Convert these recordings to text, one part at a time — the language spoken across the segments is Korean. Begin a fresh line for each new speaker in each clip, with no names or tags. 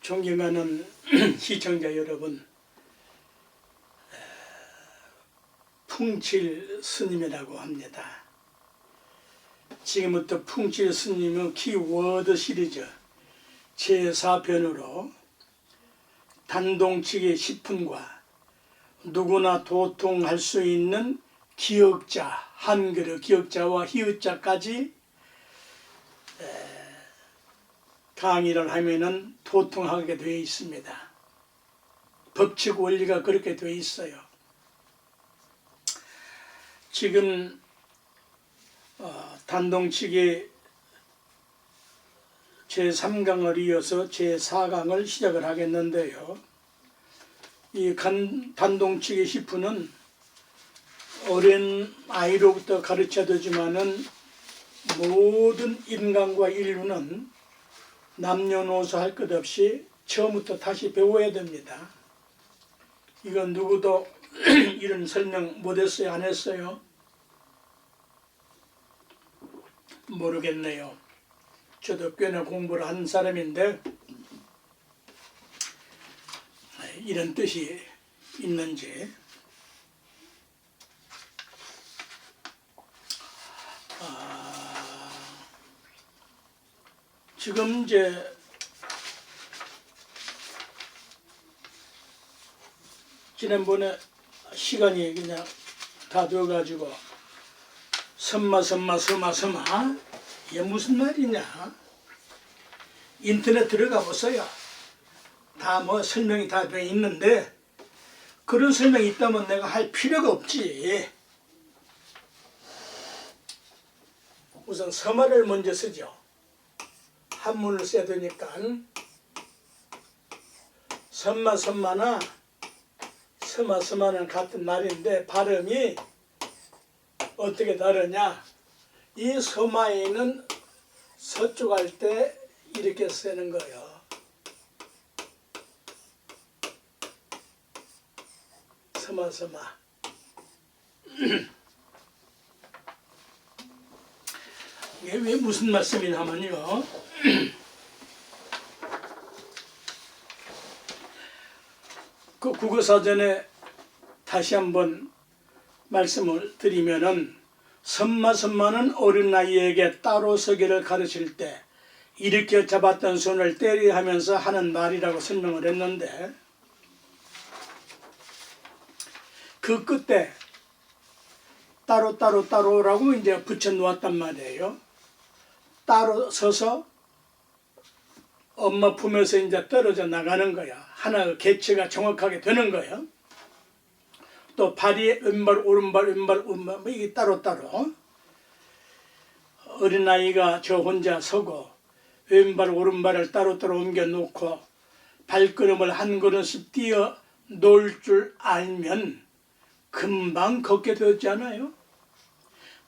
존경하는 시청자 여러분, 풍칠 스님이라고 합니다. 지금부터 풍칠 스님의 키워드 시리즈 제4편으로 단동치기 10분과 누구나 도통할 수 있는 기역자, 한글의 기역자와 히읗자까지 강의를 하면은 도통하게 되어 있습니다. 법칙 원리가 그렇게 되어 있어요. 지금 단동치기 제3강을 이어서 제4강을 시작을 하겠는데요. 이 단동치기 10분은 어린 아이로부터 가르쳐주지만은 모든 인간과 인류는 남녀노소 할 것 없이 처음부터 다시 배워야 됩니다. 이건 누구도 이런 설명 못했어요? 안 했어요? 모르겠네요. 저도 꽤나 공부를 한 사람인데 이런 뜻이 있는지. 지금 이제 지난번에 시간이 그냥 다 되어가지고 섬마 이게 무슨 말이냐? 인터넷 들어가 보세요. 다 뭐 설명이 다 돼 있는데 그런 설명이 있다면 내가 할 필요가 없지. 우선 서마를 먼저 쓰죠. 한문을 써야 되니까 섬마나 서마는 같은 말인데 발음이 어떻게 다르냐? 이 서마에는 서쪽 할 때 이렇게 쓰는 거예요. 서마. 이게 왜 무슨 말씀이냐면요. 그 국어사전에 다시 한번 말씀을 드리면은 섬마는 어린 아이에게 따로 서기를 가르칠 때 이렇게 잡았던 손을 때려 하면서 하는 말이라고 설명을 했는데 그 끝에 따로라고 이제 붙여 놓았단 말이에요. 따로 서서 엄마 품에서 이제 떨어져 나가는 거야. 하나의 개체가 정확하게 되는 거예요. 또 발이 왼발 오른발 뭐 이게 따로 어린아이가 저 혼자 서고 왼발 오른발을 따로 옮겨 놓고 발걸음을 한 걸음씩 뛰어 놓을 줄 알면 금방 걷게 되었지 않아요?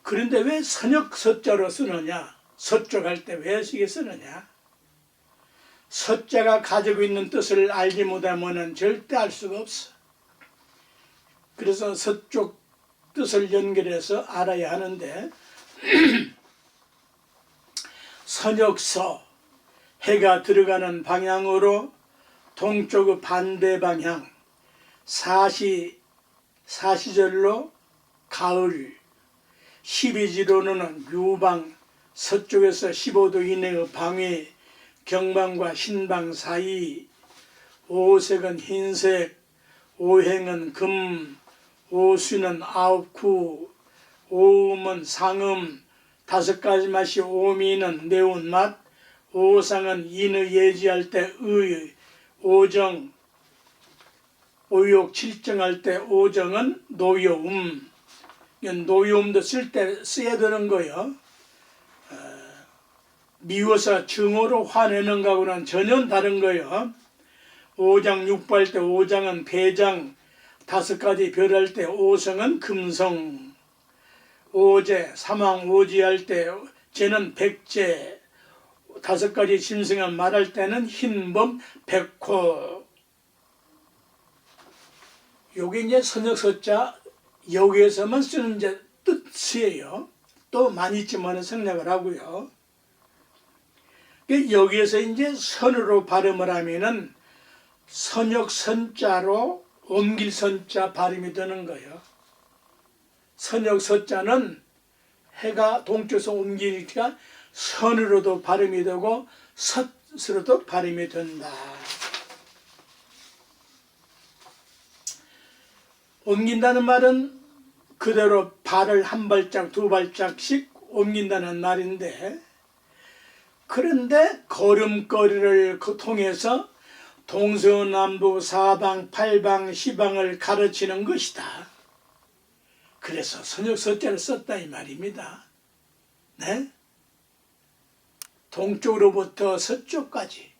그런데 왜 선역서자로 쓰느냐? 서쪽 할 때 왜 이게 쓰느냐? 서자가 가지고 있는 뜻을 알지 못하면 절대 알 수가 없어. 그래서 서쪽 뜻을 연결해서 알아야 하는데 선역서, 해가 들어가는 방향으로 동쪽의 반대 방향, 사시절로 가을, 12지로는 유방, 서쪽에서 15도 이내의 방위, 경방과 신방 사이, 오색은 흰색, 오행은 금, 오수는 아홉구, 오음은 상음, 5가지 맛이 오미는 매운맛, 오상은 인의 예지할 때 의, 오정, 오욕 칠정할 때 오정은 노여움. 노여움도 쓸 때 써야 되는 거예요. 미워서 증오로 화내는 거하고는 전혀 다른 거예요. 오장 육부할 때 오장은 배장, 5가지 별할 때 오성은 금성, 오제, 사망 오지할 때 제는 백제, 5가지 짐승을 말할 때는 흰범, 백호. 요게 이제 선역서자 여기에서만 쓰는 이제 뜻이에요. 또 많이 있지만 생략을 하고요. 여기에서 이제 선으로 발음을 하면은 선역 선자로 옮길 선자 발음이 되는 거예요. 선역 선자는 해가 동쪽에서 옮기니까 선으로도 발음이 되고 섯으로도 발음이 된다. 옮긴다는 말은 그대로 발을 한 발짝 두 발짝씩 옮긴다는 말인데, 그런데 걸음걸이를 통해서 동서남북 사방 팔방 시방을 가르치는 것이다. 그래서 선역서자를 썼다 이 말입니다. 네? 동쪽으로부터 서쪽까지,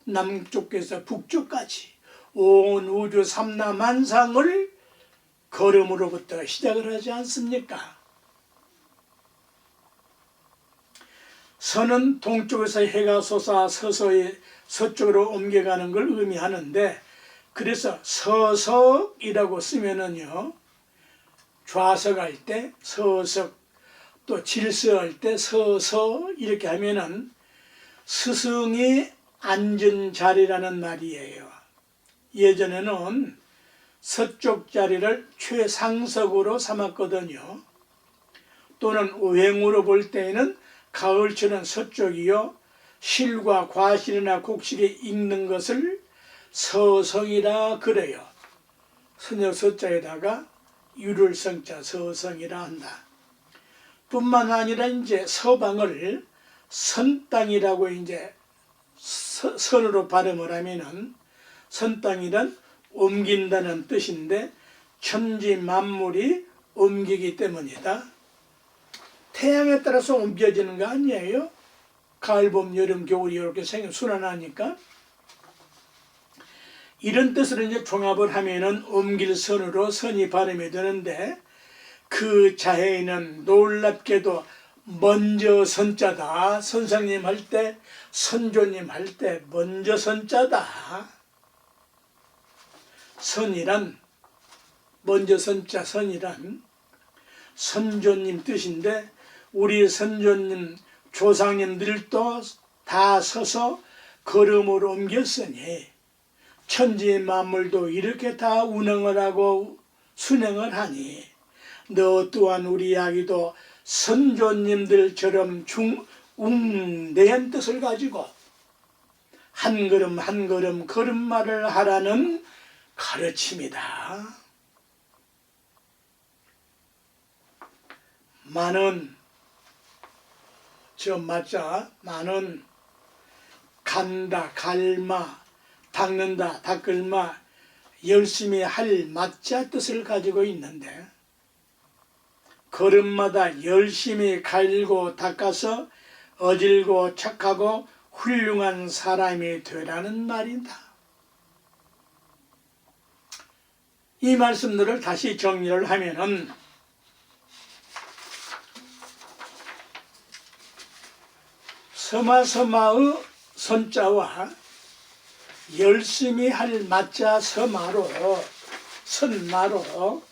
남쪽에서 북쪽까지 온 우주 삼라만상을 걸음으로부터 시작을 하지 않습니까? 선은 동쪽에서 해가 솟아 서서히 서쪽으로 옮겨가는 걸 의미하는데, 그래서 서석이라고 쓰면은요, 좌석할 때 서석, 또 질서할 때 서서 이렇게 하면은 스승이 앉은 자리라는 말이에요. 예전에는 서쪽 자리를 최상석으로 삼았거든요. 또는 외행으로 볼 때에는 가을철은 서쪽이요, 실과 과실이나 곡식이 익는 것을 서성이라 그래요. 선역서자에다가 유를 성자 서성이라 한다. 뿐만 아니라 이제 서방을 선땅이라고 이제 선으로 발음을 하면은, 선땅이란 옮긴다는 뜻인데 천지 만물이 옮기기 때문이다. 태양에 따라서 옮겨지는 거 아니에요? 가을, 봄, 여름, 겨울이 이렇게 순환하니까. 이런 뜻으로 이제 종합을 하면은 옮길 선으로 선이 발음이 되는데, 그 자해에는 놀랍게도 먼저 선자다. 선생님 할 때, 선조님 할 때 먼저 선자다. 선이란, 먼저 선자 선이란 선조님 뜻인데, 우리 선조님 조상님들도 다 서서 걸음으로 옮겼으니 천지 만물도 이렇게 다 운행을 하고 순행을 하니 너 또한 우리 아기도 선조님들처럼 웅대한 뜻을 가지고 한 걸음 한 걸음 걸음마를 하라는 가르침이다. 많은 많은 간다, 갈마, 닦는다, 닦을마, 열심히 할 마자 뜻을 가지고 있는데, 걸음마다 열심히 갈고 닦아서 어질고 착하고 훌륭한 사람이 되라는 말이다. 이 말씀들을 다시 정리를 하면은, 서마서마의 선자와 열심히 할 마자 서마로, 선마로,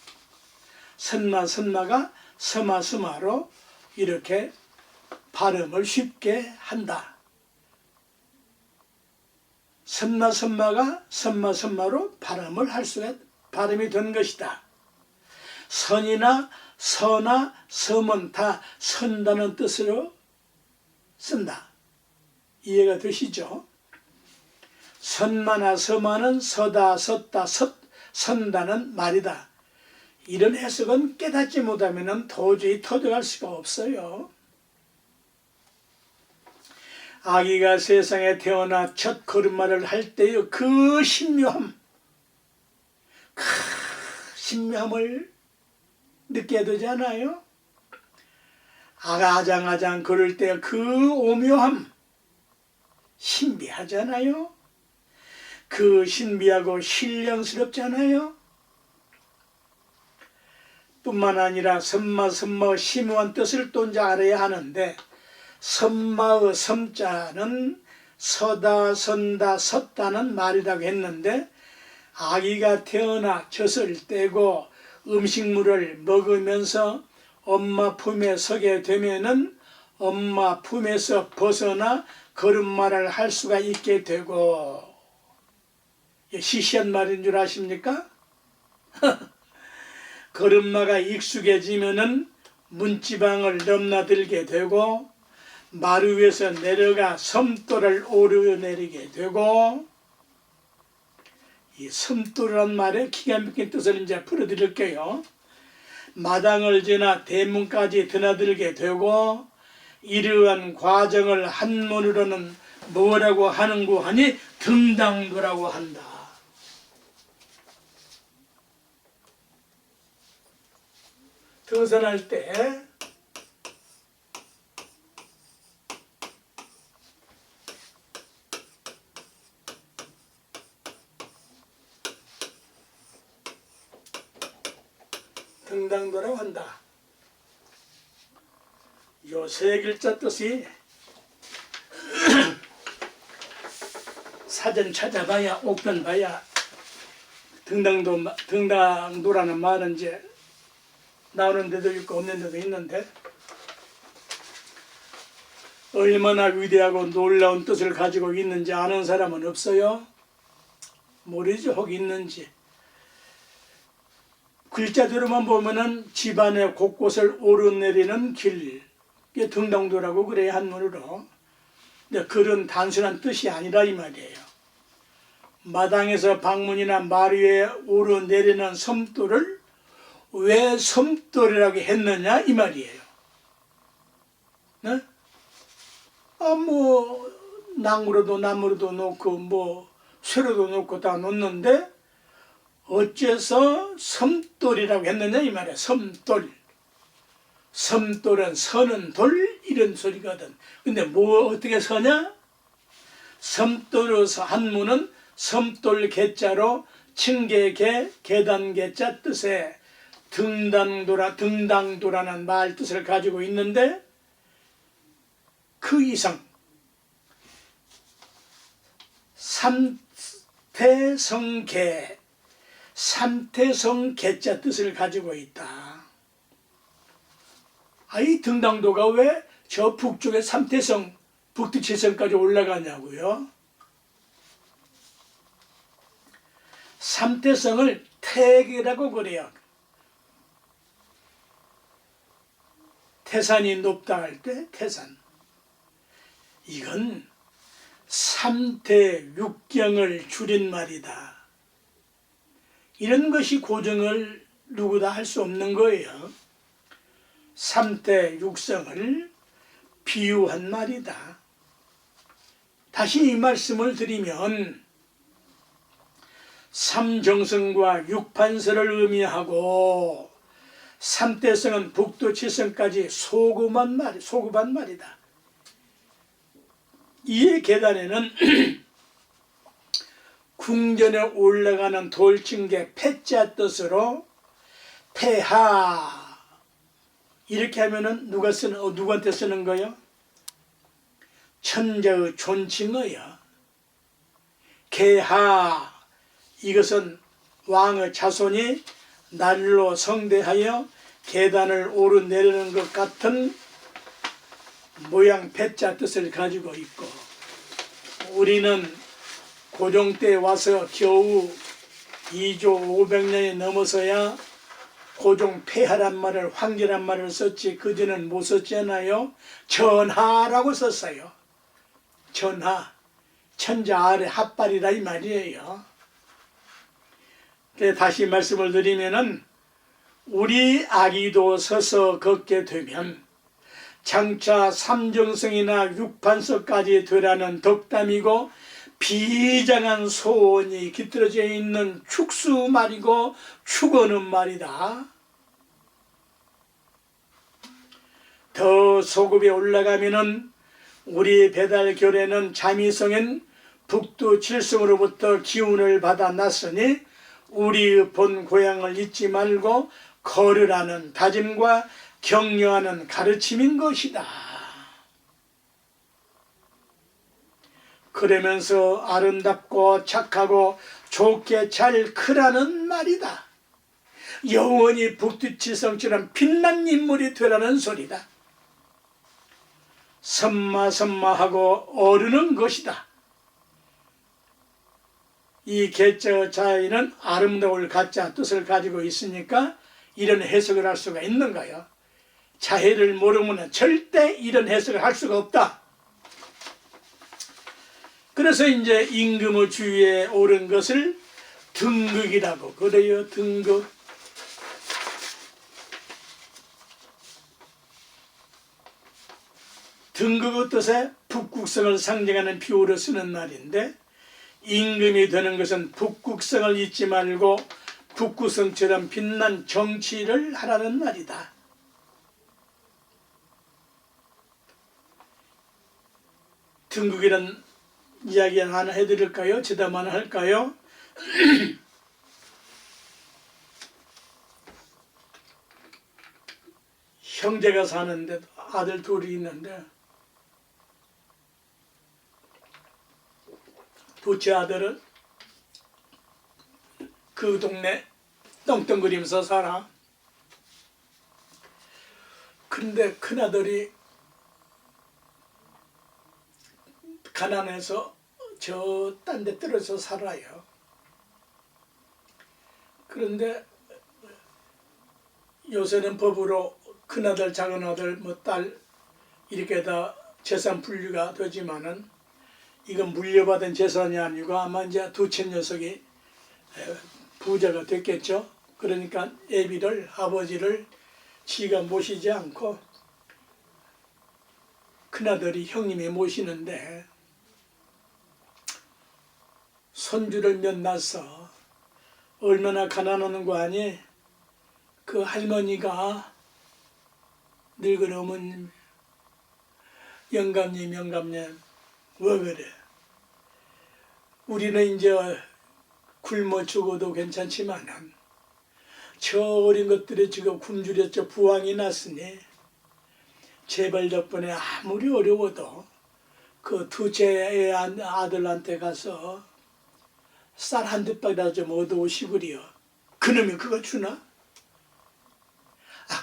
선마가 서마서마로 이렇게 발음을 쉽게 한다. 선마가 선마로 발음이 된 것이다. 선이나 서나 섬은 다 선다는 뜻으로 쓴다. 이해가 되시죠? 선마나 서마는 서다, 섰다, 선다는 말이다. 이런 해석은 깨닫지 못하면 도저히 터득할 수가 없어요. 아기가 세상에 태어나 첫 걸음마를 할 때의 그 신묘함을 느껴야 되지 않아요? 아장아장 걸을 때 그 오묘함, 신비하잖아요? 그 신비하고 신령스럽잖아요? 뿐만 아니라 선마 심오한 뜻을 또 이제 알아야 하는데, 선마의 섬자는 서다, 선다, 섰다는 말이라고 했는데, 아기가 태어나 젖을 떼고 음식물을 먹으면서 엄마 품에 서게 되면은 엄마 품에서 벗어나 걸음마를 할 수가 있게 되고, 시시한 말인 줄 아십니까? 걸음마가 익숙해지면은 문지방을 넘나들게 되고 마루 위에서 내려가 섬돌을 오르내리게 되고, 이 섬돌이란 말의 기가 막힌 뜻을 이제 풀어드릴게요. 마당을 지나 대문까지 드나들게 되고, 이러한 과정을 한문으로는 뭐라고 하는고 하니 등당도라고 한다. 등산할 때 등당도라고 한다. 요 세 글자 뜻이 사전 찾아봐야 옥편 봐야 등당도라는 말은 이제 나오는 데도 있고 없는 데도 있는데, 얼마나 위대하고 놀라운 뜻을 가지고 있는지 아는 사람은 없어요? 모르죠, 혹 있는지. 글자대로만 보면은 집안의 곳곳을 오르내리는 길, 이게 등당도라고 그래요, 한문으로. 근데 그런 단순한 뜻이 아니라 이 말이에요. 마당에서 방문이나 마루에 오르내리는 섬돌을 왜 섬돌이라고 했느냐 이 말이에요. 네? 나무로도 나무로도 놓고 쇠로도 놓고 다 놓는데 어째서 섬돌이라고 했느냐 이 말이에요. 섬돌. 섬돌은 서는 돌 이런 소리거든. 근데 어떻게 서냐? 섬돌에서 한문은 섬돌 개자로 층계개 계단개자 뜻에 등당도라는 말 뜻을 가지고 있는데, 그 이상 삼태성개자 뜻을 가지고 있다. 이 등당도가 왜 저 북쪽에 삼태성 북두칠성까지 올라가냐고요? 삼태성을 태계라고 그래요. 태산이 높다 할 때 태산. 이건 삼태육경을 줄인 말이다. 이런 것이 고정을 누구다 할 수 없는 거예요. 삼태육성을 비유한 말이다. 다시 이 말씀을 드리면 삼정성과 육판서를 의미하고 삼태성은 북두칠성까지 소급한 말이다. 이에 계단에는 궁전에 올라가는 돌층계 패자 뜻으로 폐하 이렇게 하면은 누구한테 쓰는 거요? 천자의 존칭어요. 계하 이것은 왕의 자손이 날로 성대하여 계단을 오르내리는 것 같은 모양 패자 뜻을 가지고 있고, 우리는 고종 때 와서 겨우 2조 500년이 넘어서야 고종 폐하란 말을 황제란 말을 썼지 그전엔 못 썼잖아요. 전하라고 썼어요. 전하, 천자 아래 핫발이라 이 말이에요. 다시 말씀을 드리면은 우리 아기도 서서 걷게 되면 장차 삼정성이나 육판서까지 되라는 덕담이고 비장한 소원이 깃들어져 있는 축수 말이고 축어는 말이다. 더 소급에 올라가면은 우리 배달결에는 자미성인 북두칠성으로부터 기운을 받아 났으니 우리의 본 고향을 잊지 말고 걸으라는 다짐과 격려하는 가르침인 것이다. 그러면서 아름답고 착하고 좋게 잘 크라는 말이다. 영원히 북두칠성처럼 빛난 인물이 되라는 소리다. 선마선마하고 오르는 것이다. 이 개자 자에는 아름다울 가짜 뜻을 가지고 있으니까 이런 해석을 할 수가 있는 거예요. 자해를 모르면 절대 이런 해석을 할 수가 없다. 그래서 이제 임금의 주위에 오른 것을 등극이라고 그래요. 등극. 등극의 뜻에 북극성을 상징하는 비유로 쓰는 말인데, 임금이 되는 것은 북극성을 잊지 말고 북극성처럼 빛난 정치를 하라는 말이다. 등극이란 이야기 하나 해드릴까요? 제담 하나 할까요? 형제가 사는데 아들 둘이 있는데, 둘째 아들은 그 동네 떵떵거리면서 살아. 근데 큰아들이 가난해서 저 딴 데 떨어져 살아요. 그런데 요새는 법으로 큰아들, 작은아들, 딸 이렇게 다 재산 분리가 되지만은 이건 물려받은 재산이 아니고 아마 이제 둘째 녀석이 부자가 됐겠죠. 그러니까 애비를, 아버지를 지가 모시지 않고 큰아들이 형님이 모시는데, 손주를 몇 낳았어. 얼마나 가난한 거 아니? 그 할머니가 늙은 어머님, 영감님 왜 그래? 우리는 이제 굶어 죽어도 괜찮지만은 저 어린 것들이 지금 굶주렸죠. 부황이 났으니 제발 덕분에 아무리 어려워도 그 둘째 아들한테 가서 쌀 한 듯박이라도 좀 얻어오시구려. 그놈이 그거 주나?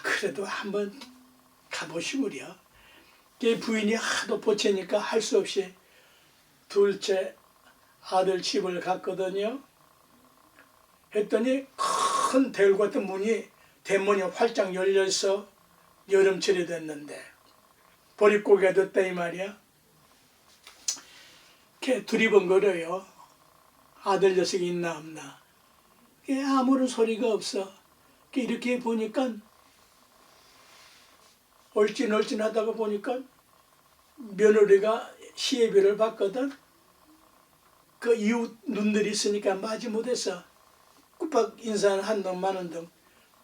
그래도 한번 가보시구려. 부인이 하도 보채니까 할 수 없이 둘째 아들 집을 갔거든요. 했더니 큰 대울 같은 대문이 활짝 열려서 여름철이 됐는데 보릿고개가 됐다 이 말이야. 걔 두리번거려요. 아들 녀석이 있나 없나. 걔 아무런 소리가 없어. 이렇게 보니까 얼찐얼찐하다가 보니까 며느리가 시애비를 받거든. 그 이웃 눈들이 있으니까 마지 못해서 꾸벅 인사는 한 놈 많은 놈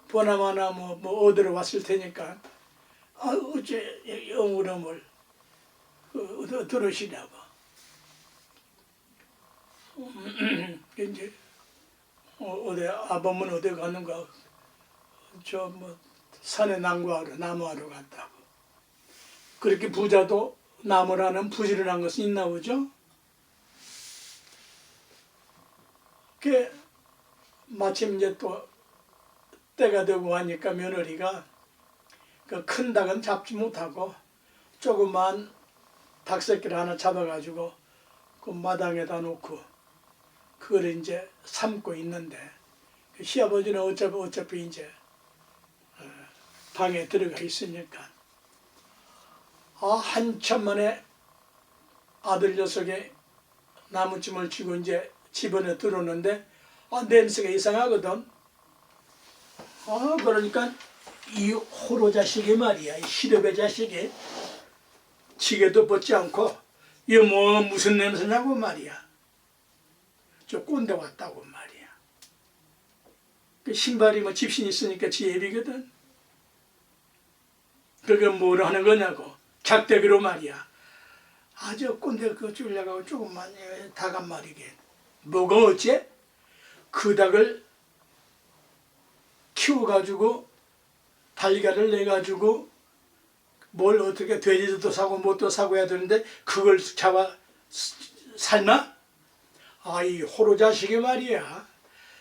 보나마나 뭐 어디로 왔을 테니까 어째 영우름을 들으시냐고. 이제 어디 아범은 어디 가는가? 저 산에 나무하러 갔다고. 그렇게 부자도 나무라는 부지런한 것이 있나 보죠. 그 마침 이제 또 때가 되고 하니까 며느리가 그 큰 닭은 잡지 못하고 조그만 닭새끼를 하나 잡아가지고 그 마당에다 놓고 그걸 이제 삶고 있는데, 그 시아버지는 어차피 이제 방에 들어가 있으니까 한참 만에 아들 녀석이 나무찜을 쥐고 이제 집안에 들어오는데 냄새가 이상하거든. 그러니까 이 호로 자식이 말이야, 이 시럽의 자식이 지게도 벗지 않고 이거 무슨 냄새냐고 말이야. 저 꼰대 왔다고 말이야. 그 신발이 집신 있으니까 지 애비거든. 그게 뭐라 하는 거냐고. 작대기로 말이야. 저 꼰대 그거 줄려고 조금만 닭 한 마리게. 뭐가 어째? 그 닭을 키워가지고 달걀을 내가지고 뭘 어떻게 돼지도 사고 뭣도 사고 해야 되는데 그걸 잡아 삶아? 이 호로 자식이 말이야.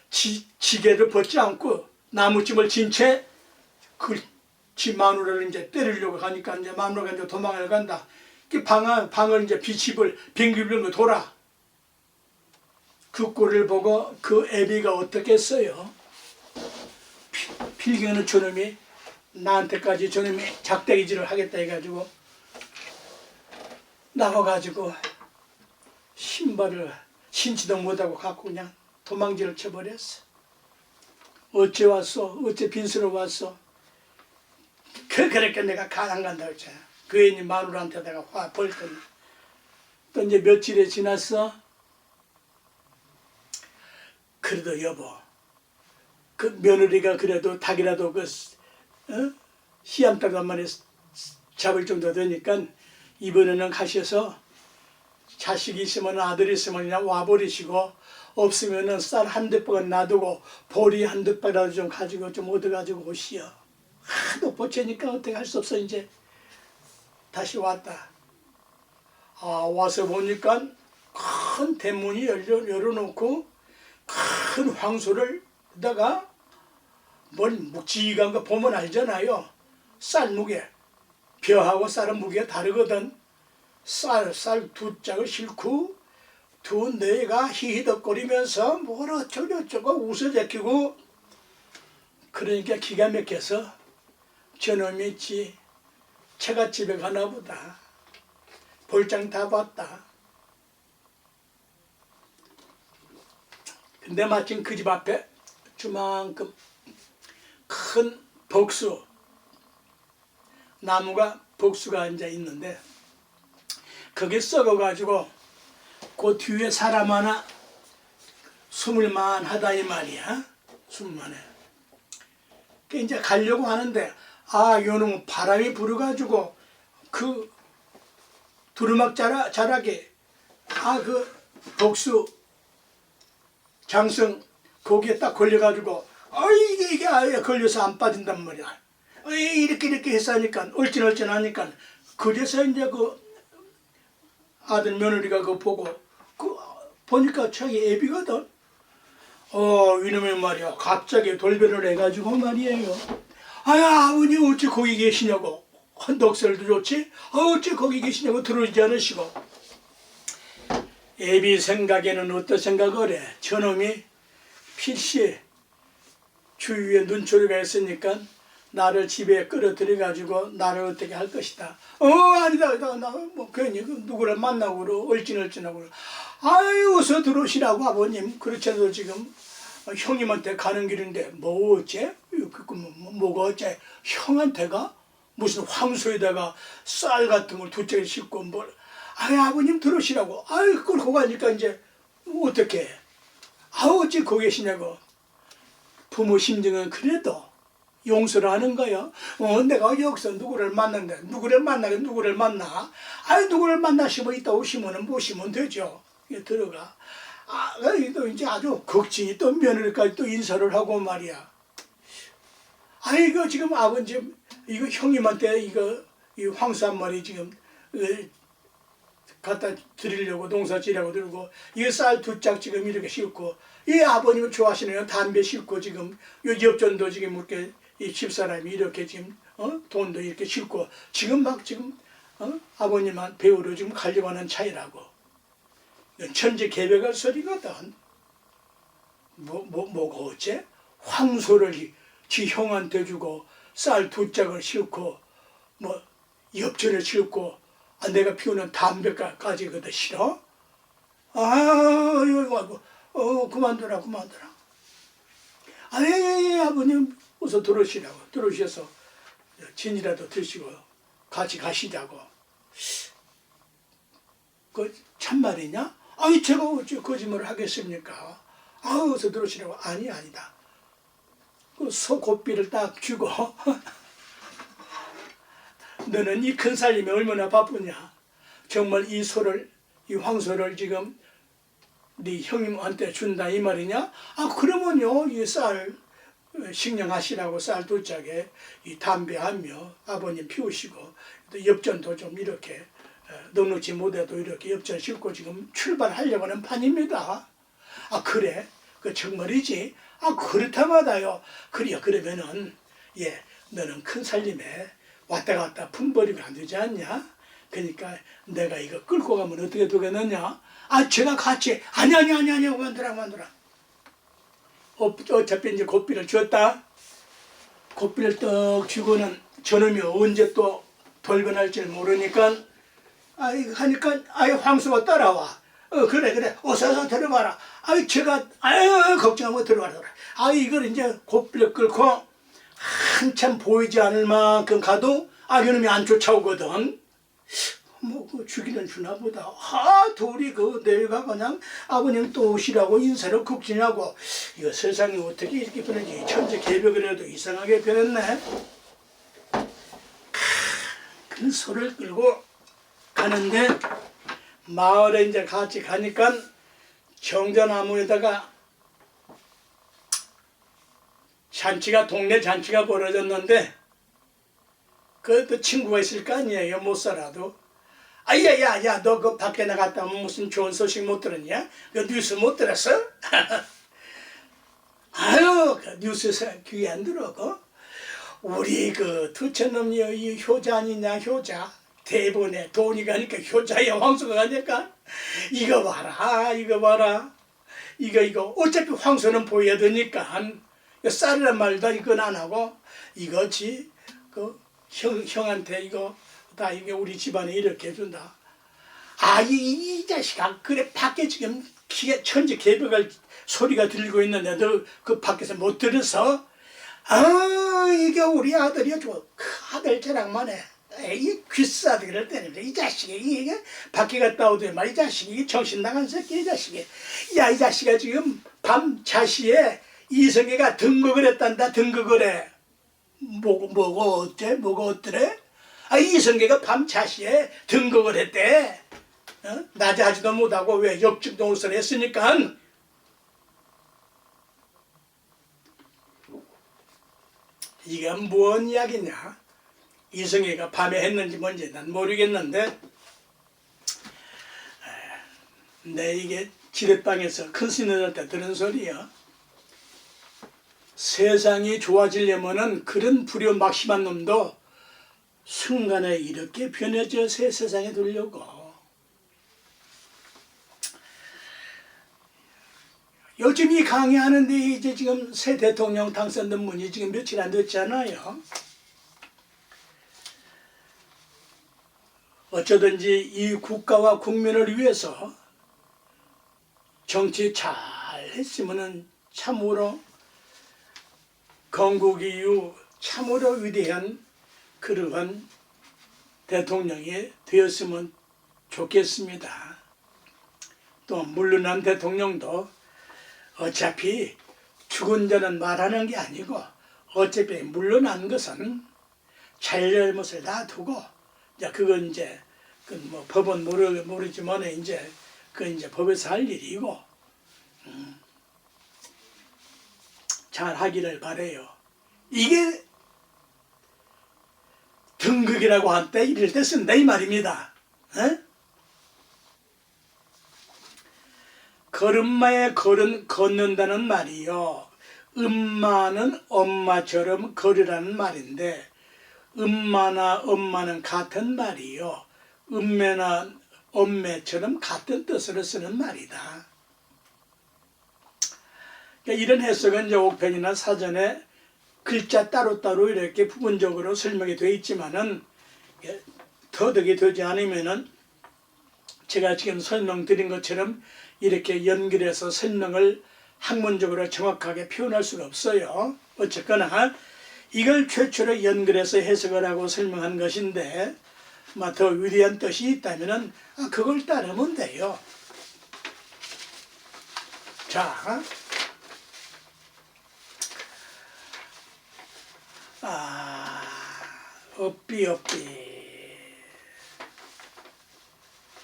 지게를 벗지 않고 나무찜을 진 채 그걸 지 마누라를 이제 때리려고 가니까 이제 마누라가 이제 도망을 간다. 그 방을 이제 비집을 빙글빙글 돌아. 그 꼴을 보고 그 애비가 어떻게 했어요? 필경은 저놈이 나한테까지 저놈이 작대기질을 하겠다 해가지고 나와가지고 신발을 신지도 못하고 갖고 그냥 도망질을 쳐버렸어. 어째 왔어? 어째 빈스러 왔어? 그렇게 내가 안 간다고 했잖아. 그 애니 마누라한테 내가 화 벌더니 또 이제 며칠이 지났어. 그래도 여보, 그 며느리가 그래도 닭이라도 씨암탉 한 마리 잡을 정도 되니까 이번에는 가셔서 자식이 있으면 아들 있으면 그냥 와버리시고 없으면은 쌀 한두 번 놔두고 보리 한두 바라도 좀 가지고 좀 얻어가지고 오시오. 하도 보채니까 어떻게 할 수 없어. 이제 다시 왔다. 와서 보니까 큰 대문이 열어놓고 큰 황소를다가 뭘 묵직한 거 보면 알잖아요. 쌀 무게, 벼하고 쌀은 무게가 다르거든. 쌀 두 짝을 싣고 두 뇌가 히히덕거리면서 뭘 어쩌고 웃어 제끼고 그러니까 기가 막혀서 저놈이 처갓집에 가나 보다. 볼장 다 봤다. 근데 마침 그 집 앞에 주만큼 큰 벅수 나무가 벅수가 앉아 있는데 그게 썩어가지고 그 뒤에 사람 하나 숨을만 하다 이 말이야. 숨을만해. 그 이제 가려고 하는데 요놈 바람이 불어가지고 그 두루막 자락에 그 벅수 장성 거기에 딱 걸려가지고 이게 아예 걸려서 안 빠진단 말이야. 이렇게 해서 하니까 얼씬얼씬하니까 그래서 이제 그 아들 며느리가 그거 보고 보니까 자기 애비거든. 이놈의 말이야 갑자기 돌변을 해가지고 말이에요. 아버님 어찌 거기 계시냐고. 넉살도 좋지? 어찌 거기 계시냐고 들어오지 않으시고. 애비 생각에는 어떤 생각을 해? 저놈이 필시 주위에 눈초리가 있으니까 나를 집에 끌어들여가지고 나를 어떻게 할 것이다. 아니다. 나 뭐 괜히 누구를 만나고 그러 얼씬얼씬하고 그러. 어서 들어오시라고 아버님. 그렇잖아도 지금 형님한테 가는 길인데 뭐 어째? 뭐가 어째? 형한테가? 무슨 황소에다가 쌀 같은 걸 두 짝을 싣고 뭘. 아버님 들어오시라고. 끌고 가니까 이제 어떻게 해? 어찌 거기 계시냐고. 부모 심정은 그래도 용서를 하는 거야. 내가 여기서 누구를 만난다. 누구를 만나게 누구를 만나. 누구를 만나시면 이따 오시면은 모시면 되죠. 들어가. 또 이제 아주 걱정이 또 며느리까지 또 인사를 하고 말이야. 이거 지금 아버지 이거 형님한테 이 황소 한 마리 지금 갖다 드리려고 농사지라고 들고 이거 쌀 두 짝 지금 이렇게 싣고 이 아버님은 좋아하시네요. 담배 싣고 지금 요 옆전도 지금 이렇게 이 집사람이 이렇게 지금 돈도 이렇게 싣고 지금 막 지금 아버님한 배우러 지금 가려고 하는 차이라고. 천지 개벽할 소리거든. 뭐가 어째? 황소를 지 형한테 주고 쌀 두 짝을 싣고 뭐 옆전에 싣고 내가 피우는 담배까지 그것도 싫어? 그만둬라. 아버님 어서 들어오시라고. 들어오셔서 진이라도 드시고 같이 가시자고. 참말이냐? 제가 어찌 거짓말을 하겠습니까? 어서 들어오시라고. 아니다. 소 고삐를 딱 주고 너는 이 큰 살림에 얼마나 바쁘냐. 정말 이 황소를 지금 네 형님한테 준다 이 말이냐? 그러면요 이 쌀 식량하시라고 쌀 두 짝에 이 담배 하며 아버님 피우시고 또 엽전도 좀 이렇게 넉넉지 못해도 이렇게 엽전 싣고 지금 출발하려고 하는 판입니다. 그래? 그 정말이지? 그렇다마다요. 그래요. 그러면은 너는 큰 살림에 왔다 갔다 품버리면 안 되지 않냐? 그러니까 내가 이거 끌고 가면 어떻게 되겠느냐? 아, 제가 같이 아니 만들어. 어차피 이제 고삐를 줬다. 고삐를 떡 쥐고는 저놈이 언제 또 돌변할지 모르니까 하니까 황소가 따라와. 그래 어서 들어가라. 제가 걱정하고 들어가라. 이걸 이제 고삐를 끌고 한참 보이지 않을 만큼 가도 이놈이 안 쫓아오거든. 그 주기는 주나 보다. 둘이 내가 그냥 아버님 또 오시라고 인사를 국진하고 이거 세상이 어떻게 이렇게 변하지? 천재 개벽을 해도 이상하게 변했네. 그 소를 끌고 가는데 마을에 이제 같이 가니까 정자나무에다가 동네 잔치가 벌어졌는데 그 친구가 있을 거 아니에요. 못 살아도. 야, 너 그 밖에 나갔다 오면 무슨 좋은 소식 못 들었냐? 그 뉴스 못 들었어? 그 뉴스에서 귀에 안 들어. 우리 그 두천놈이 이 효자 아니냐, 효자. 대본에 돈이 가니까 효자의 황소가 가니까 이거 봐라. 이거 어차피 황소는 보여야 되니까 쌀이란 말도 이건 안 하고 이거지 형한테 이거 다 이게 우리 집안에 이렇게 해준다. 이 자식아, 그래 밖에 지금 천지 개벽할 소리가 들리고 있는데 너 그 밖에서 못 들어서? 이게 우리 아들이야. 그 아들 자랑만 해. 이 귀싸대 그럴 때는 이 자식이 이게 밖에 갔다 오더니 이 자식이 정신 나간 새끼 이 자식이. 이 자식아 지금 밤 자시에 이성애가 등극을 했단다. 등극을 해. 뭐가 어때래? 이성계가 밤 자시에 등극을 했대. 낮에 하지도 못하고 왜 역직 노릇을 했으니까. 이게 뭔 이야기냐? 이성계가 밤에 했는지 뭔지 난 모르겠는데 내 이게 지뢰방에서 큰 스님한테 들은 소리야. 세상이 좋아지려면은 그런 불효막심한 놈도 순간에 이렇게 변해져 새 세상에 들려고. 요즘 이 강의하는데 이제 지금 새 대통령 당선 논문이 지금 며칠 안 됐잖아요. 어쩌든지 이 국가와 국민을 위해서 정치 잘 했으면은 참으로 건국 이후 참으로 위대한 그러한 대통령이 되었으면 좋겠습니다. 또 물러난 대통령도 어차피 죽은 자는 말하는 게 아니고 어차피 물러난 것은 잘잘못을 놔두고 이제 그건 이제 뭐 법은 모르지만 이제 법에서 할 일이고 잘 하기를 바래요. 이게 등극이라고 할 때 이럴 때 쓴다 이 말입니다. 걸음마에 걷는다는 말이요. 엄마는 엄마처럼 걸으라는 말인데 엄마나 엄마는 같은 말이요. 엄매나 엄매처럼 같은 뜻으로 쓰는 말이다. 그러니까 이런 해석은 이제 옥편이나 사전에 글자 따로따로 이렇게 부분적으로 설명이 되어 있지만은 터득이 되지 않으면은 제가 지금 설명드린 것처럼 이렇게 연결해서 설명을 학문적으로 정확하게 표현할 수가 없어요. 어쨌거나 이걸 최초로 연결해서 해석을 하고 설명한 것인데 더 위대한 뜻이 있다면은 그걸 따르면 돼요. 자, 업비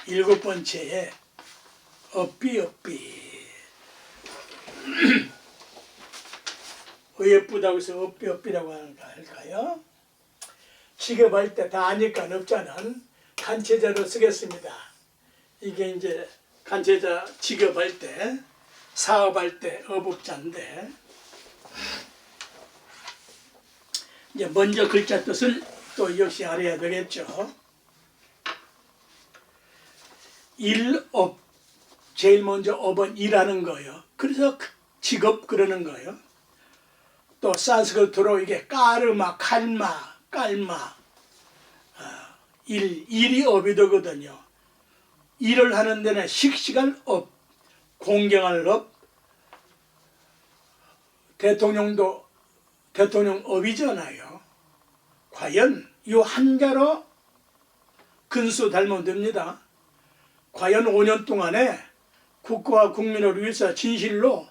일곱 번째에 업비 왜 예쁘다고 해서 업비라고 할까요? 직업할 때 다 아니까 업자는 간체자로 쓰겠습니다. 이게 이제 간체자 직업할 때 사업할 때 업업자인데 이제 먼저 글자 뜻을 또 역시 알아야 되겠죠. 일업, 제일 먼저 업은 일하는 거예요. 그래서 직업 그러는 거예요. 또 산스크리트로 이게 까르마, 칼마, 깔마, 일이 업이 되거든요. 일을 하는 데는 씩씩할 업, 공경할 업, 대통령도 대통령 업이잖아요. 과연 이 한자로 근수 닮으면 됩니다. 과연 5년 동안에 국가와 국민을 위해서 진실로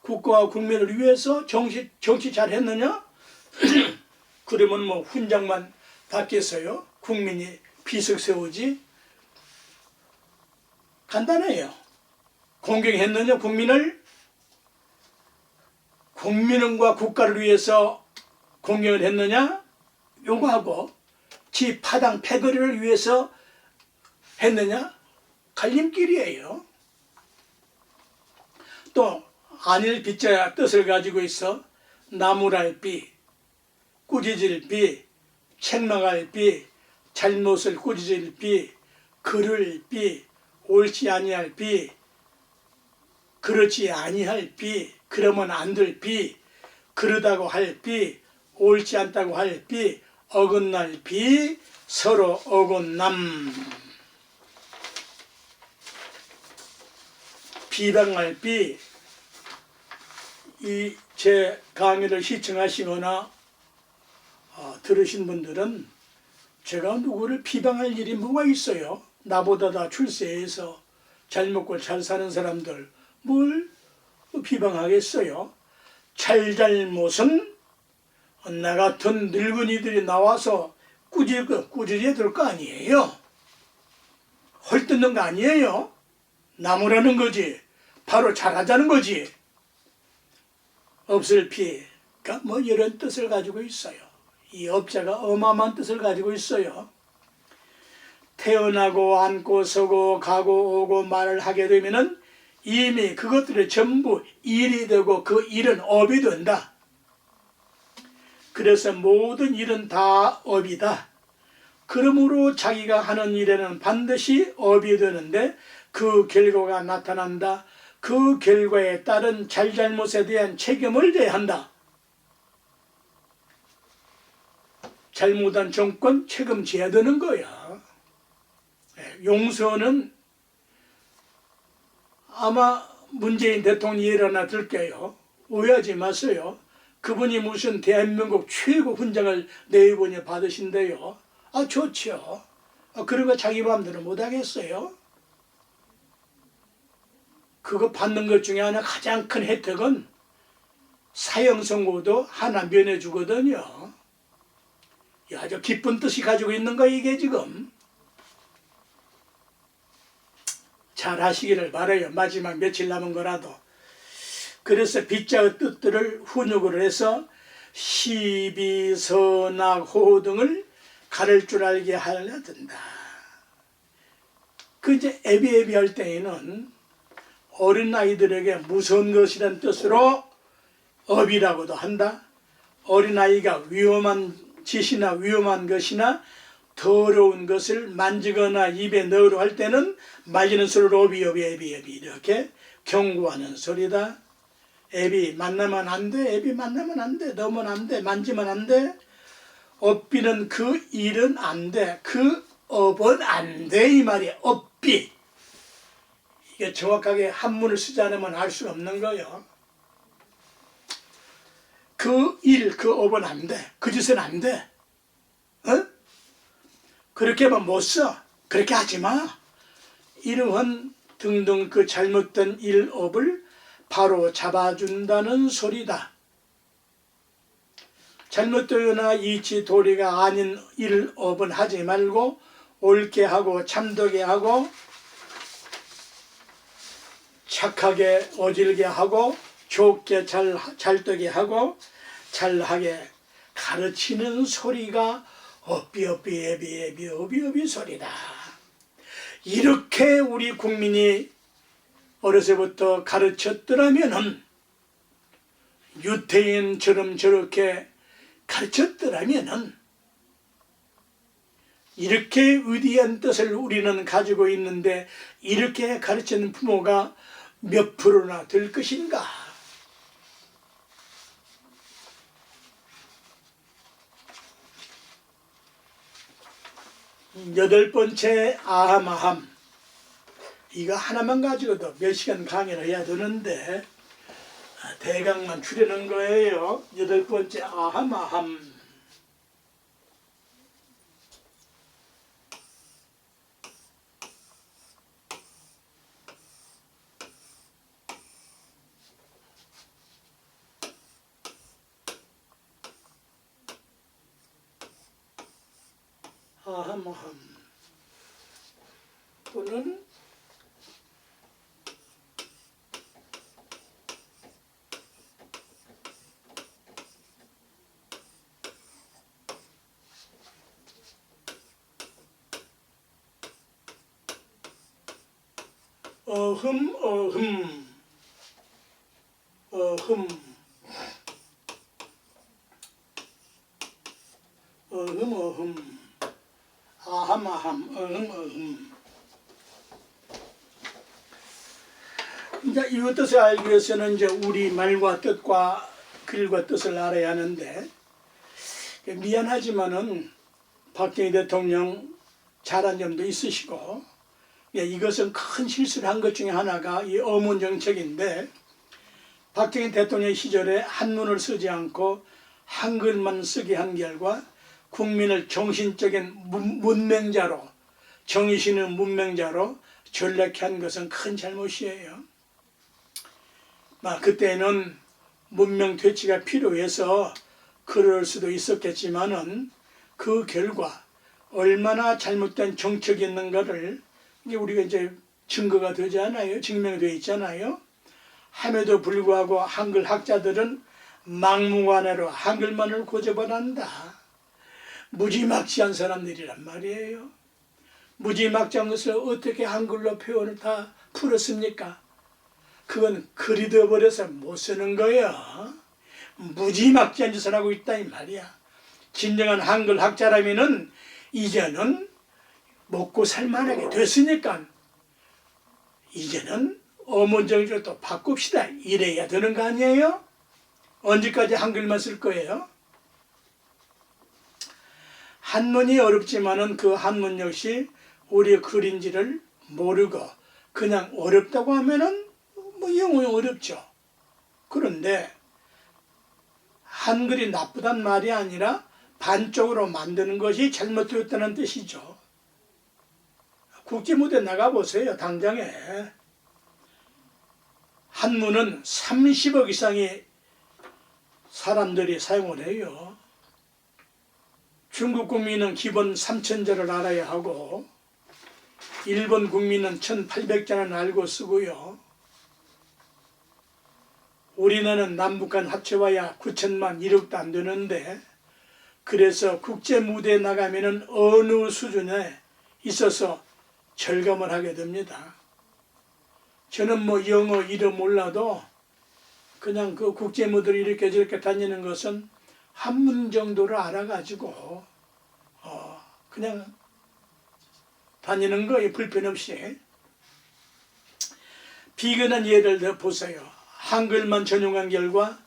국가와 국민을 위해서 정치 잘했느냐? 그러면 뭐 훈장만 받겠어요? 국민이 비석 세우지? 간단해요. 공경했느냐? 국민과 국가를 위해서 공경을 했느냐? 요거하고 지 파당 패거리를 위해서 했느냐? 갈림길이에요. 또 안일 빗자 뜻을 가지고 있어 나무랄 비, 꾸짖을 비, 책망할 비, 잘못을 꾸짖을 비, 그를 비, 옳지 아니할 비, 그렇지 아니할 비, 그러면 안 될 비, 그러다고 할 비, 옳지 않다고 할 비, 어긋날 비, 서로 어긋남. 비방할 비, 이 제 강의를 시청하시거나 들으신 분들은 제가 누구를 비방할 일이 뭐가 있어요? 나보다 다 출세해서 잘 먹고 잘 사는 사람들 뭘 비방하겠어요? 잘못은 나 같은 늙은이들이 나와서 꾸짖어야 될 거 아니에요? 헐뜯는 거 아니에요? 나무라는 거지. 바로 잘하자는 거지. 없을 피가 뭐 이런 뜻을 가지고 있어요. 이 업자가 어마어마한 뜻을 가지고 있어요. 태어나고 앉고 서고 가고 오고 말을 하게 되면은 이미 그것들이 전부 일이 되고 그 일은 업이 된다. 그래서 모든 일은 다 업이다. 그러므로 자기가 하는 일에는 반드시 업이 되는데 그 결과가 나타난다. 그 결과에 따른 잘잘못에 대한 책임을 져야 한다. 잘못한 정권 책임져야 되는 거야. 용서는 아마 문재인 대통령이 일어나 들게요. 오해하지 마세요. 그분이 무슨 대한민국 최고 훈장을 내일본에 받으신대요. 좋죠. 그런 거 자기 마음대로 못하겠어요. 그거 받는 것 중에 하나 가장 큰 혜택은 사형 선고도 하나 면해주거든요. 아주 기쁜 뜻이 가지고 있는 거야 이게 지금. 잘 하시기를 바라요. 마지막 며칠 남은 거라도. 그래서 빗자의 뜻들을 훈육을 해서 시비, 선악, 호호 등을 가를 줄 알게 하려 든다. 그 이제 애비애비 할 때에는 어린아이들에게 무서운 것이란 뜻으로 업이라고도 한다. 어린아이가 위험한 짓이나 위험한 것이나 더러운 것을 만지거나 입에 넣으려 할 때는 말리는 소리로 업이 이렇게 경고하는 소리다. 애비 만나면 안 돼. 애비 만나면 안 돼. 넣으면 안 돼. 만지면 안 돼. 업비는 그 일은 안 돼. 그 업은 안 돼. 이 말이야. 업비. 이게 정확하게 한문을 쓰지 않으면 알 수 없는 거예요. 그 일, 그 업은 안 돼. 그 짓은 안 돼. 그렇게 하면 못 써. 그렇게 하지 마. 이러한 등등 그 잘못된 일, 업을 바로 잡아준다는 소리다. 잘못되거나 이치 도리가 아닌 일, 업은 하지 말고 옳게 하고 참되게 하고 착하게 어질게 하고 좋게 잘되게 하고 잘하게 가르치는 소리가 업비 애비 소리다. 이렇게 우리 국민이 어려서부터 가르쳤더라면은 유태인처럼 저렇게 가르쳤더라면은 이렇게 위대한 뜻을 우리는 가지고 있는데 이렇게 가르치는 부모가 몇 프로나 될 것인가? 여덟 번째 아함아함. 이거 하나만 가지고도 몇 시간 강의를 해야 되는데 대강만 추려는 거예요. 여덟 번째 아함아함. 아함아함 또는 어흠 어흠 어흠 어흠 어흠 아함아함 어흠 어흠. 이제 이 뜻을 알기 위해서는 이제 우리 말과 뜻과 글과 뜻을 알아야 하는데 미안하지만은 박정희 대통령 잘한 점도 있으시고 이것은 큰 실수를 한 것 중에 하나가 이 어문 정책인데 박정희 대통령 시절에 한문을 쓰지 않고 한글만 쓰게 한 결과 국민을 정신적인 문맹자로 정의신의 문맹자로 전락해 한 것은 큰 잘못이에요. 그때는 문명 퇴치가 필요해서 그럴 수도 있었겠지만은 그 결과 얼마나 잘못된 정책이 있는가를 우리가 이제 증거가 되지 않아요? 증명되어 있잖아요. 함에도 불구하고 한글 학자들은 막무가내로 한글만을 고집한다. 무지막지한 사람들이란 말이에요. 무지막지한 것을 어떻게 한글로 표현을 다 풀었습니까? 그건 글이 되어버려서 못 쓰는 거예요. 무지막지한 짓을 하고 있다 이 말이야. 진정한 한글 학자라면은 이제는 먹고 살만하게 됐으니까 이제는 어문정책을 또 바꿉시다. 이래야 되는 거 아니에요? 언제까지 한글만 쓸 거예요? 한문이 어렵지만은 그 한문 역시 우리의 글인지를 모르고 그냥 어렵다고 하면은 영어는 어렵죠. 그런데 한글이 나쁘단 말이 아니라 반쪽으로 만드는 것이 잘못되었다는 뜻이죠. 국제무대 나가보세요. 당장에 한문은 30억 이상의 사람들이 사용을 해요. 중국 국민은 기본 3,000자를 알아야 하고 일본 국민은 1,800자는 알고 쓰고요. 우리나라는 남북한 합쳐봐야 9천만 1억도 안 되는데 그래서 국제무대에 나가면은 어느 수준에 있어서 절감을 하게 됩니다. 저는 영어 이름 몰라도 그냥 그 국제무대를 이렇게 저렇게 다니는 것은 한문 정도를 알아가지고 그냥 다니는 거에 불편 없이. 비근한 예를 들어 보세요. 한글만 전용한 결과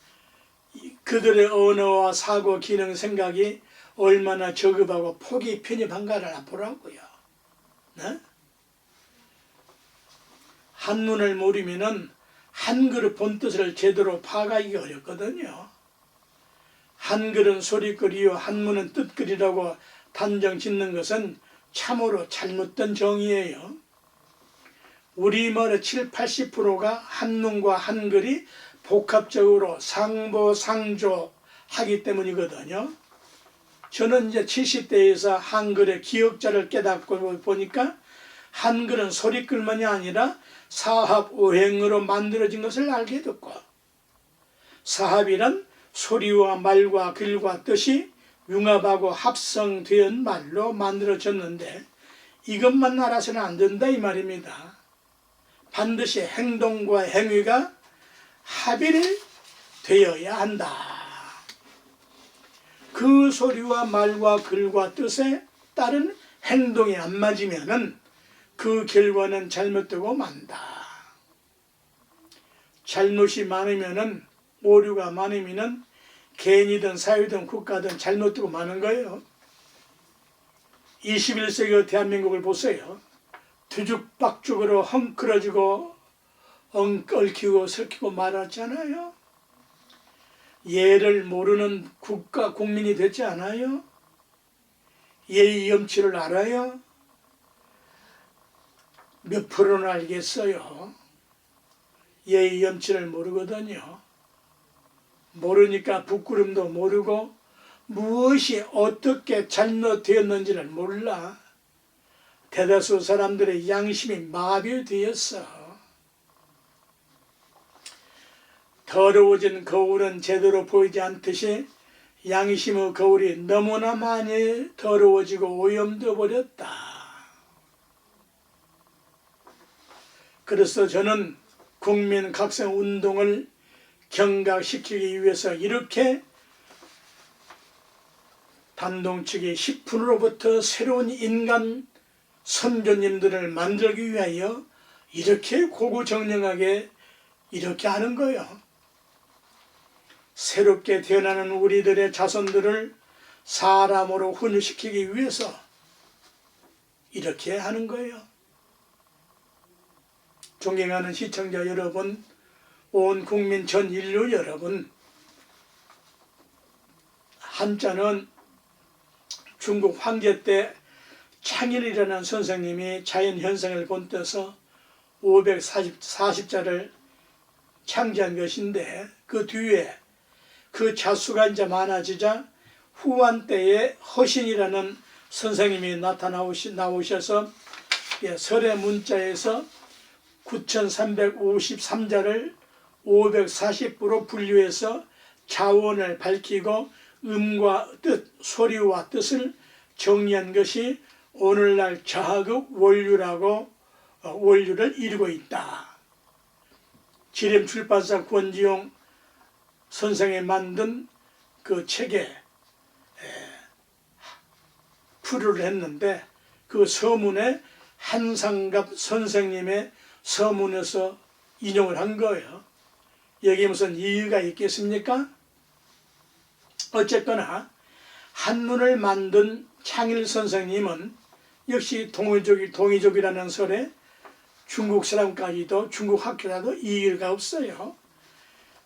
그들의 언어와 사고, 기능, 생각이 얼마나 저급하고 폭이 편입한가를 보라고요. 네? 한문을 모르면은 한글의 본뜻을 제대로 파악하기 어렵거든요. 한글은 소리글이요 한문은 뜻글이라고 단정 짓는 것은 참으로 잘못된 정의예요. 우리말의 70~80%가 한문과 한글이 복합적으로 상보상조하기 때문이거든요. 저는 이제 70대에서 한글의 기억자를 깨닫고 보니까 한글은 소리글만이 아니라 사합오행으로 만들어진 것을 알게 됐고, 사합이란 소리와 말과 글과 뜻이 융합하고 합성된 말로 만들어졌는데 이것만 알아서는 안 된다 이 말입니다. 반드시 행동과 행위가 합의를 되어야 한다. 그 소리와 말과 글과 뜻에 따른 행동이 안 맞으면은 그 결과는 잘못되고 만다. 잘못이 많으면은, 오류가 많으면은 개인이든 사회든 국가든 잘못되고 마는 거예요. 21세기 대한민국을 보세요. 뒤죽박죽으로 헝클어지고 얽히고 설키고 말았잖아요. 예를 모르는 국가 국민이 됐지 않아요? 예의 염치를 알아요? 몇 프로는 알겠어요? 예의 염치를 모르거든요. 모르니까 부끄럼도 모르고 무엇이 어떻게 잘못되었는지를 몰라. 대다수 사람들의 양심이 마비되었어. 더러워진 거울은 제대로 보이지 않듯이 양심의 거울이 너무나 많이 더러워지고 오염되어 버렸다. 그래서 저는 국민 각성 운동을 경각시키기 위해서 이렇게 단동측이 10분으로부터 새로운 인간 선조님들을 만들기 위하여 이렇게 고구정령하게 이렇게 하는 거예요. 새롭게 태어나는 우리들의 자손들을 사람으로 훈육시키기 위해서 이렇게 하는 거예요. 존경하는 시청자 여러분, 온 국민 전 인류 여러분, 한자는 중국 황제 때 창일이라는 선생님이 자연현상을 본떠서 540자를 창제한 것인데, 그 뒤에 그 자수가 이제 많아지자 후한 때에 허신이라는 선생님이 나오셔서 설의 문자에서 9353자를 540부로 분류해서 자원을 밝히고 음과 뜻, 소리와 뜻을 정리한 것이 오늘날 자학의 원류를 이루고 있다. 지렴출판사 권지용 선생이 만든 그 책에 풀이를 했는데, 그 서문에 한상갑 선생님의 서문에서 인용을 한 거예요. 여기에 무슨 이유가 있겠습니까? 어쨌거나 한문을 만든 창일 선생님은 역시 동이족이라는 설에 중국 사람까지도 중국 학교라도 이의가 없어요.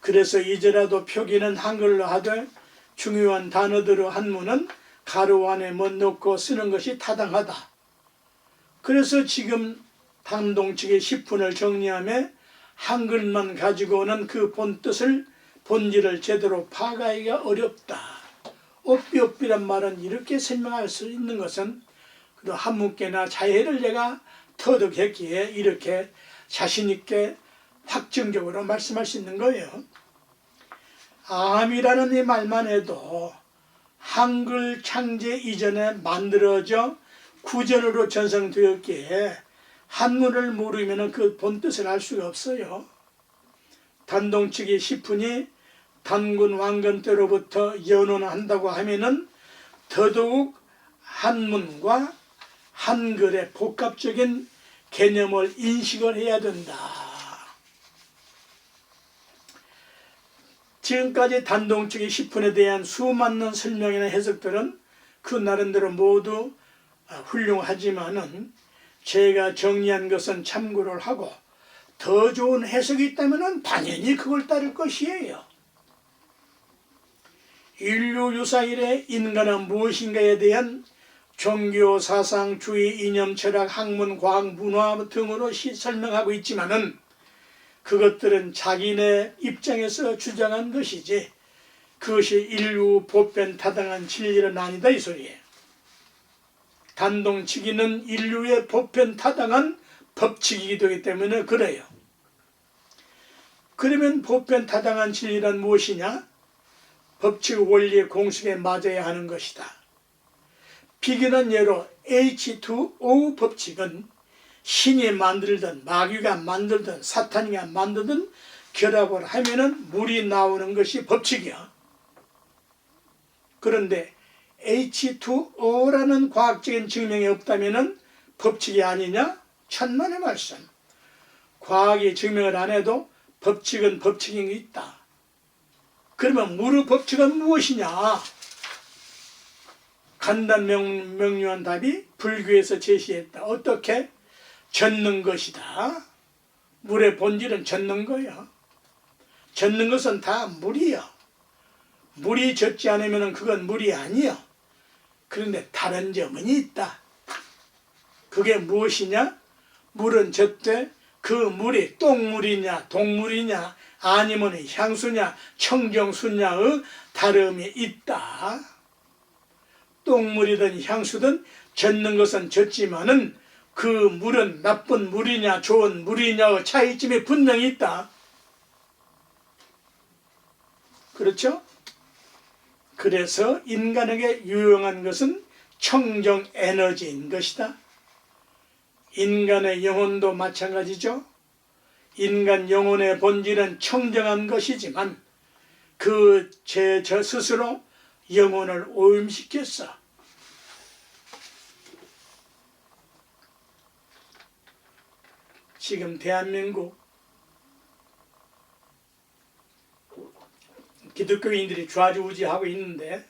그래서 이제라도 표기는 한글로 하되 중요한 단어들의 한문은 가로 안에 넣고 쓰는 것이 타당하다. 그래서 지금 단동측의 10분을 정리하며 한글만 가지고는 그 본질을 제대로 파악하기가 어렵다. 옵비옵비란 말은 이렇게 설명할 수 있는 것은 그래도 한문계나 자해를 내가 터득했기에 이렇게 자신있게 확정적으로 말씀할 수 있는 거예요. 암이라는 이 말만 해도 한글 창제 이전에 만들어져 구전으로 전성되었기에 한문을 모르면 그 본뜻을 알 수가 없어요. 단동측이 10분이 단군 왕건 때로부터 연원한다고 하면은 더더욱 한문과 한글의 복합적인 개념을 인식을 해야 된다. 지금까지 단동측의 10분에 대한 수많은 설명이나 해석들은 그 나름대로 모두 훌륭하지만은 제가 정리한 것은 참고를 하고 더 좋은 해석이 있다면 당연히 그걸 따를 것이에요. 인류 유사 이래 인간은 무엇인가에 대한 종교, 사상, 주의, 이념, 철학, 학문, 과학, 문화 등으로 설명하고 있지만은 그것들은 자기네 입장에서 주장한 것이지 그것이 인류 보편 타당한 진리는 아니다 이 소리예요. 단동치기는 인류의 보편 타당한 법칙이기 되기 때문에 그래요. 그러면 보편 타당한 진리란 무엇이냐? 법칙 원리의 공식에 맞아야 하는 것이다. 비근한 예로 H2O 법칙은 신이 만들든 마귀가 만들든 사탄이가 만들든 결합을 하면은 물이 나오는 것이 법칙이야. 그런데 H2O라는 과학적인 증명이 없다면은 법칙이 아니냐? 천만의 말씀. 과학이 증명을 안 해도 법칙은 법칙이 있다. 그러면 물의 법칙은 무엇이냐? 간단 명료한 답이 불교에서 제시했다. 어떻게? 젖는 것이다. 물의 본질은 젖는 거야. 젖는 것은 다 물이야. 물이 젖지 않으면 그건 물이 아니야. 그런데 다른 점은 있다. 그게 무엇이냐? 물은 젖되 그 물이 똥물이냐 동물이냐 아니면 향수냐 청정수냐의 다름이 있다. 똥물이든 향수든 젖는 것은 젖지만은 그 물은 나쁜 물이냐 좋은 물이냐의 차이점이 분명히 있다. 그렇죠? 그래서 인간에게 유용한 것은 청정 에너지인 것이다. 인간의 영혼도 마찬가지죠. 인간 영혼의 본질은 청정한 것이지만 저 스스로 영혼을 오염시켰어. 지금 대한민국 기독교인들이 좌지우지하고 있는데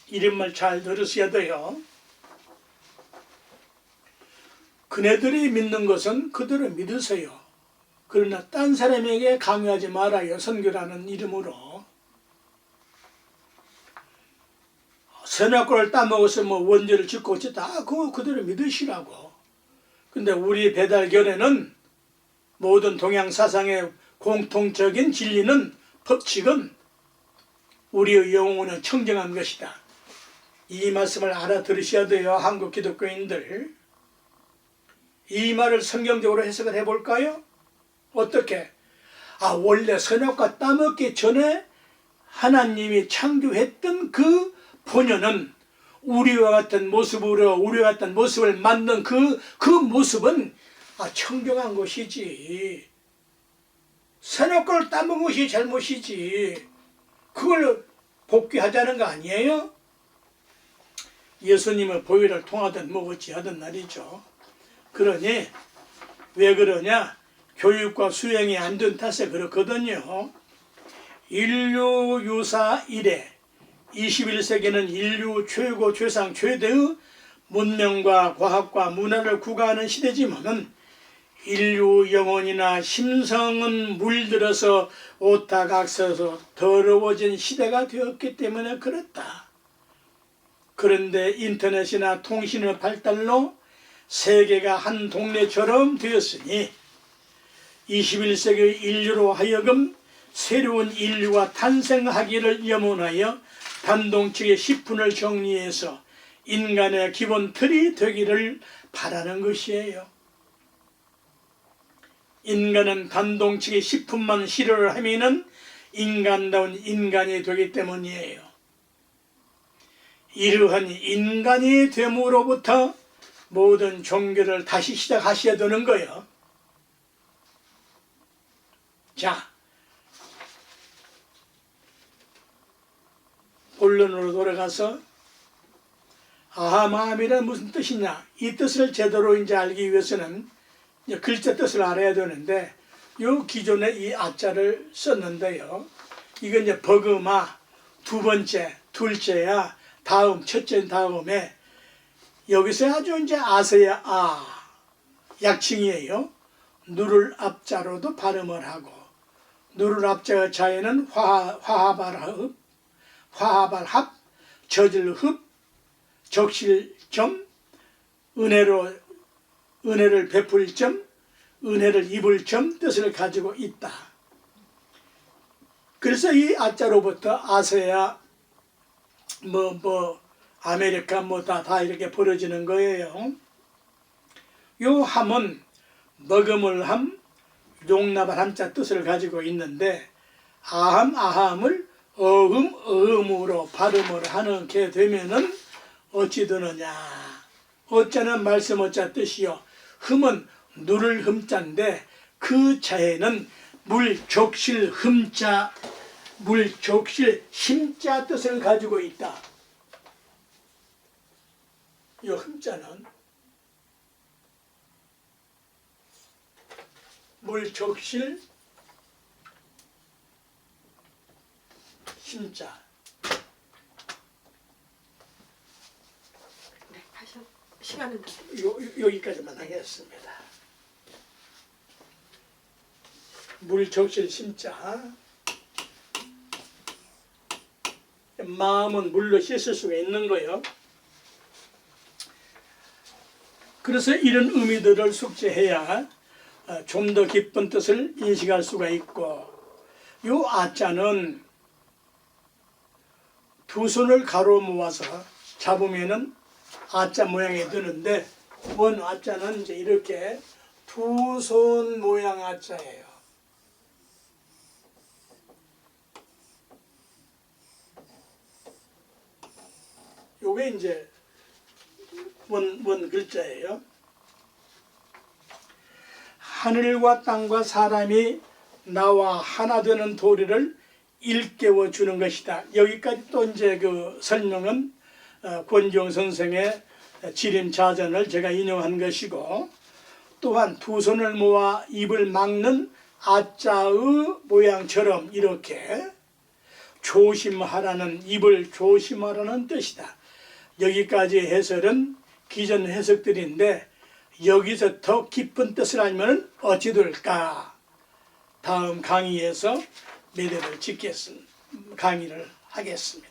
이름을 잘 들으셔야 돼요. 그네들이 믿는 것은 그대로 믿으세요. 그러나 딴 사람에게 강요하지 말아요. 선교라는 이름으로. 선악과를 따먹어서 원죄를 짓고 어쨌다. 그거 그대로 믿으시라고. 근데 우리 배달결에는 모든 동양 사상의 공통적인 진리는 법칙은 우리의 영혼은 청정한 것이다. 이 말씀을 알아들으셔야 돼요. 한국 기독교인들. 이 말을 성경적으로 해석을 해볼까요? 어떻게? 원래 선악과 따먹기 전에 하나님이 창조했던 그 본연은 우리와 같은 모습으로 우리와 같은 모습을 만든 그 모습은 청정한 것이지. 선악과를 따먹은 것이 잘못이지. 그걸 복귀하자는 거 아니에요? 예수님의 보혈을 통하든 어찌하든 말이죠. 그러니 왜 그러냐? 교육과 수행이 안 된 탓에 그렇거든요. 인류 유사 이래 21세기는 인류 최고 최상 최대의 문명과 과학과 문화를 구가하는 시대지만은 인류 영혼이나 심성은 물들어서 오타각서서 더러워진 시대가 되었기 때문에 그렇다. 그런데 인터넷이나 통신의 발달로 세계가 한 동네처럼 되었으니 21세기 인류로 하여금 새로운 인류가 탄생하기를 염원하여 단동측의 10분을 정리해서 인간의 기본 틀이 되기를 바라는 것이에요. 인간은 단동측의 10분만 실현을 하면은 인간다운 인간이 되기 때문이에요. 이러한 인간이 됨으로부터 모든 종교를 다시 시작하셔야 되는 거예요. 자, 본론으로 돌아가서 아하마함이란 무슨 뜻이냐? 이 뜻을 제대로 이제 알기 위해서는 이제 글자 뜻을 알아야 되는데 요 기존에 이 아자를 썼는데요. 이건 이제 버그마 두 번째, 둘째야 다음, 첫째 다음에 여기서 아주 이제 아세야 약칭이에요. 누를 앞자로도 발음을 하고 누를 앞자 자에는 화하발합, 저질흡, 적실점, 은혜를 베풀 점, 은혜를 입을 점 뜻을 가지고 있다. 그래서 이 아자로부터 아세야 아메리카 다 이렇게 벌어지는 거예요. 요 함은 먹음을 함, 용납을 함자 뜻을 가지고 있는데 아함을 어음으로 발음을 하게 되면은 어찌 되느냐? 어쩌는 말씀 어짜 뜻이요. 흠은 누를 흠자인데 그 자에는 물족실 흠자, 물족실 힘자 뜻을 가지고 있다. 이 흠자는 물족실 힘자.
네, 하셔. 시간은
여기까지만 하겠습니다. 물족실 심자. 마음은 물로 씻을 수가 있는 거예요. 그래서 이런 의미들을 숙지해야 좀 더 깊은 뜻을 인식할 수가 있고, 요 아자는 두 손을 가로 모아서 잡으면은 아자 모양이 되는데, 원 아자는 이제 이렇게 두 손 모양 아자예요. 요게 이제 원 글자예요. 하늘과 땅과 사람이 나와 하나 되는 도리를 일깨워 주는 것이다. 여기까지 또 이제 그 설명은 권지용 선생의 지림자전을 제가 인용한 것이고, 또한 두 손을 모아 입을 막는 아자의 모양처럼 이렇게 조심하라는, 입을 조심하라는 뜻이다. 여기까지 해설은 기존 해석들인데, 여기서 더 깊은 뜻을 알면 어찌 될까? 다음 강의에서 매듭을 강의를 하겠습니다.